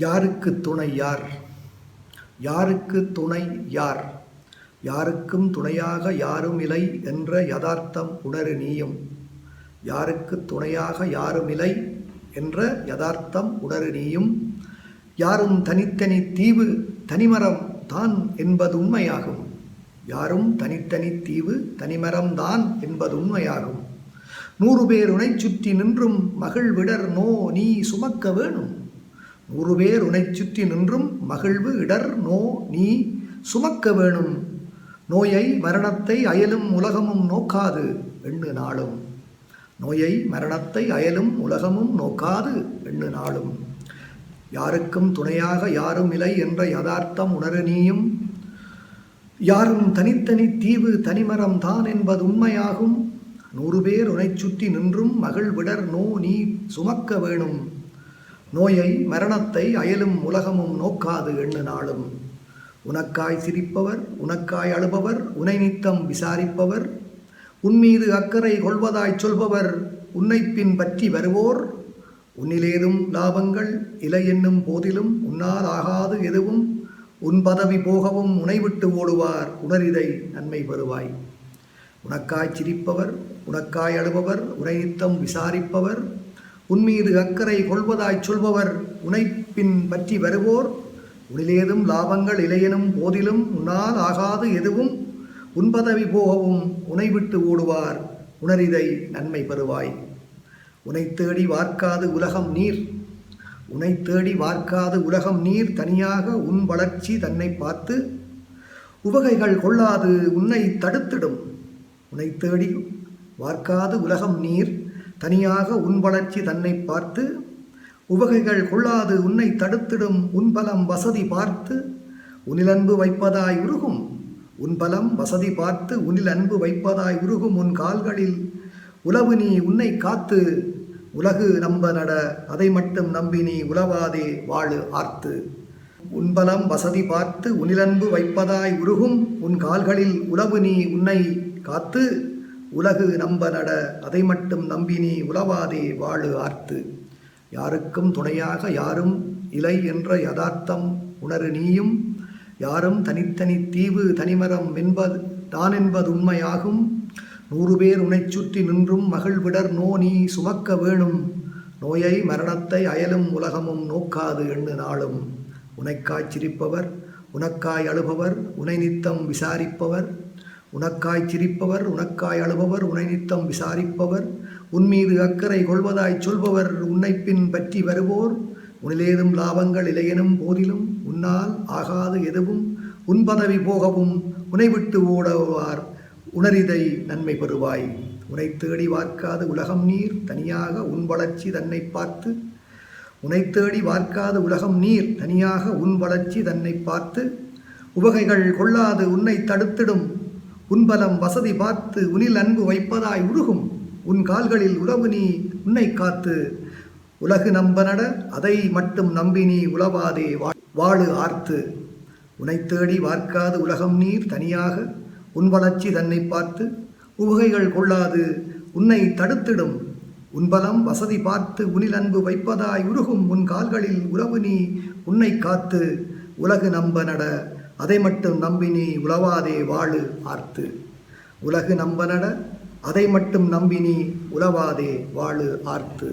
யாருக்கு துணை யார்? யாருக்கு துணை யார்? யாருக்கும் துணையாக யாரும் இலை என்ற யதார்த்தம் உணரு நீயும். யாருக்கு துணையாக யாரும் இலை என்ற யதார்த்தம் உணரு நீயும். யாரும் தனித்தனி தீவு தனிமரம் தான் என்பது உண்மையாகும். யாரும் தனித்தனி தீவு தனிமரம் தான் என்பது உண்மையாகும். 100 பேர் உனை சுற்றி நின்றும் மகிழ்விடர் நோ நீ சுமக்க வேணும். 100 பேர் உனை சுற்றி நின்றும் மகிழ்வு இடர் நோ நீ சுமக்க வேணும். நோயை மரணத்தை அயலும் உலகமும் நோக்காது எண்ணு நாளும். நோயை மரணத்தை அயலும் உலகமும் நோக்காது எண்ணு நாளும். யாருக்கும் துணையாக யாரும் இலை என்ற யதார்த்தம் உணரு நீயும். யாரும் தனித்தனி தீவு தனிமரம் தான் என்பது உண்மையாகும். 100 பேர் உனை சுற்றி நின்றும் மகிழ்விடர் நோ நீ சுமக்க வேணும். நோயை மரணத்தை அயலும் உலகமும் நோக்காது எண்ணு நாளும். உனக்காய் சிரிப்பவர் உனக்காய் அழுபவர் உனை நித்தம் விசாரிப்பவர் உன்மீது அக்கறை கொள்வதாய் சொல்பவர் உன்னை பின் பற்றி வருவோர் உன்னிலேதும் லாபங்கள் இலை என்னும் போதிலும் உன்னால் ஆகாது எதுவும் உன் பதவி போகவும் உனை விட்டு ஓடுவார் உணரிதை நன்மை பெறுவாய். உனக்காய் சிரிப்பவர் உனக்காய் அழுபவர் உனை நித்தம் விசாரிப்பவர் உன்மீது அக்கறை கொள்வதாய் சொல்பவர் உனை பின் பற்றி வருவோர் உனிலேதும் லாபங்கள் இலையெனும் போதிலும் உன்னால் ஆகாது எதுவும் உன் பதவி போகவும் உனை விட்டு ஓடுவார் உணரிதை நன்மை பெறுவாய். உனை தேடி வார்க்காது உலகம் நீர். உனை தேடி வார்க்காது உலகம் நீர் தனியாக உன் வளர்ச்சி தன்னை பார்த்து உவகைகள் கொள்ளாது உன்னை தடுத்திடும். உனை தேடி வார்க்காது உலகம் நீர் தனியாக உன் வளர்ச்சி தன்னை பார்த்து உவகைகள் கொள்ளாது உன்னை தடுத்திடும். உன் பலம் வசதி பார்த்து உனில் அன்பு வைப்பதாய் உருகும். உன் பலம் வசதி பார்த்து உனில் அன்பு வைப்பதாய் உருகும். உன் கால்களில் உலவு நீ உன்னை காத்து உலகு நம்ப நட அதை மட்டும் நம்பி நீ உலவாதே வாழு ஆர்த்து. உன் பலம் வசதி பார்த்து உனிலன்பு வைப்பதாய் உருகும். உன் கால்களில் உலவு நீ உன்னை காத்து உலகு நம்ப நட அதை மட்டும் நம்பி நீ உலவாதே வாழு ஆர்த்து. யாருக்கும் துணையாக யாரும் இலை என்ற யதார்த்தம் உணரு நீயும். யாரும் தனித்தனி தீவு தனிமரம் என்பது தான் என்பது உண்மையாகும். 100 பேர் உனை சுற்றி நின்றும் மகிழ்விடர் நோ நீ சுமக்க வேணும். நோயை மரணத்தை அயலும் உலகமும் நோக்காது எண்ணு நாளும். உனக்காய் சிரிப்பவர் உனக்காய் அழுபவர் உனை நித்தம் விசாரிப்பவர் உனக்காய் சிரிப்பவர் உனக்காய் அழுபவர் உனை நித்தம் விசாரிப்பவர் உன்மீது அக்கறை கொள்வதாய் சொல்பவர் உன்னை பின் பற்றி வருவோர் உனிலேதும் லாபங்கள் இலையெனும் போதிலும் உன்னால் ஆகாது எதுவும் உன் பதவி போகவும் உனை விட்டு ஓடுவார் உணரிதை நன்மை பெறுவாய். உனை தேடி வார்க்காது உலகம் நீர் தனியாக உன் வளர்ச்சி தன்னை பார்த்து உனை தேடி வார்க்காது உலகம் நீர் தனியாக உன் வளர்ச்சி தன்னை பார்த்து உவகைகள் கொள்ளாது உன்னை தடுத்திடும். உன் பலம் வசதி பார்த்து உனில் அன்பு வைப்பதாய் உருகும். உன் கால்களில் உறவு நீ உன்னை காத்து உலகு நம்ப நட அதை மட்டும் நம்பி நீ உலவாதே வாழு ஆர்த்து. உனை தேடி வார்க்காது உலகம் நீர் தனியாக உன் வளர்ச்சி தன்னை பார்த்து உவகைகள் கொள்ளாது உன்னை தடுத்திடும். உன் பலம் வசதி பார்த்து உனில் அன்பு வைப்பதாய் உருகும். உன் கால்களில் உறவு நீ உன்னை காத்து உலகு நம்ப நட அதை மட்டும் நம்பி நீ உலவாதே வாழு ஆர்த்து. உலகு நம்ப நட அதை மட்டும் நம்பி நீ உலவாதே வாழு ஆர்த்து.